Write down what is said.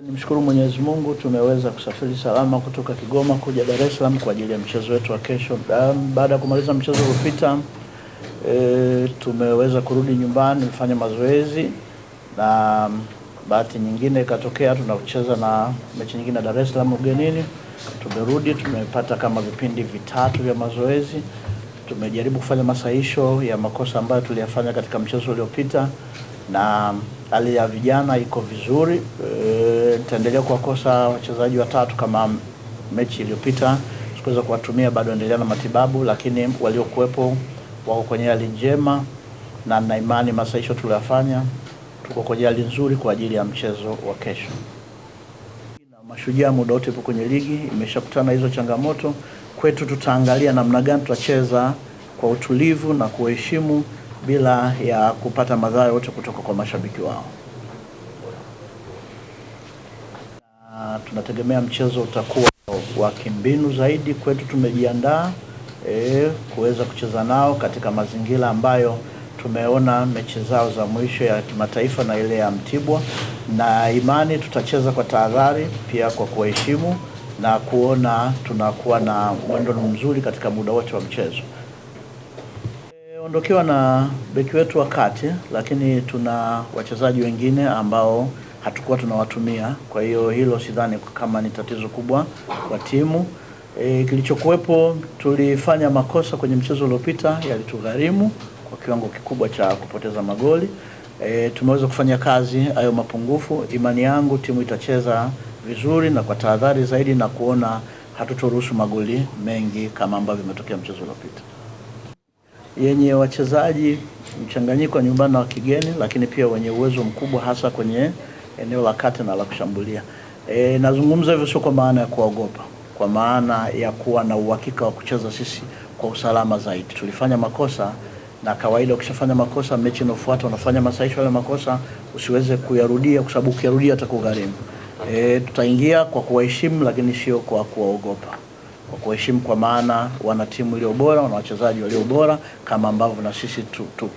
Nimshukuru Mwenyezi Mungu tumeweza kusafiri salama kutoka Kigoma kuja Dar es Salaam kwa ajili ya mchezo wetu wa kesho. Baada ya kumaliza mchezo uliopita tumeweza kurudi nyumbani kufanya mazoezi, na bahati nyingine ikatokea tunacheza na mechi nyingine Dar es Salaam ugenini. Tumerudi, tumepata kama vipindi vitatu vya mazoezi. Tumejaribu kufanya masahisho ya makosa ambayo tuliyafanya katika mchezo uliopita, na hali ya vijana iko vizuri. Nitaendelea kuwakosa wachezaji watatu kama mechi iliyopita, sikuweza kuwatumia, bado endelea na matibabu, lakini waliokuwepo wako kwenye hali njema, na na imani masahisho tuliyofanya tuko kwenye hali nzuri kwa ajili ya mchezo wa kesho. Na Mashujaa muda wote ipo kwenye ligi, imeshakutana hizo changamoto. Kwetu tutaangalia namna gani tutacheza kwa utulivu na kuheshimu bila ya kupata madhara yote kutoka kwa mashabiki wao. Tunategemea mchezo utakuwa wa kimbinu zaidi. Kwetu tumejiandaa kuweza kucheza nao katika mazingira ambayo tumeona mechi zao za mwisho ya kimataifa na ile ya Mtibwa, na imani tutacheza kwa tahadhari, pia kwa kuheshimu na kuona tunakuwa na mwendo mzuri katika muda wote wa mchezo. Ondokewa na beki wetu wa kati, lakini tuna wachezaji wengine ambao hatukuwa tunawatumia, kwa hiyo hilo sidhani kama ni tatizo kubwa kwa timu. Kilichokuwepo, tulifanya makosa kwenye mchezo uliopita yalitugharimu kwa kiwango kikubwa cha kupoteza magoli. Tumeweza kufanya kazi hayo mapungufu. Imani yangu timu itacheza vizuri na kwa tahadhari zaidi, na kuona hatutoruhusu magoli mengi kama ambavyo imetokea mchezo uliopita. Yenye wachezaji mchanganyiko nyumbani na wa kigeni, lakini pia wenye uwezo mkubwa hasa kwenye eneo la kati na la kushambulia. Nazungumza hivyo sio kwa maana ya kuogopa, kwa maana ya kuwa na uhakika wa kucheza sisi kwa usalama zaidi. Tulifanya makosa, na kawaida ukishafanya makosa mechi inayofuata unafanya masahisho ya makosa, usiweze kuyarudia, kwa sababu ukiyarudia atakugharimu. Tutaingia kwa kuheshimu, lakini sio kwa kuogopa. Kwa kuheshimu kwa maana wana timu iliyo bora, wana wachezaji walio bora kama ambavyo na sisi tupo.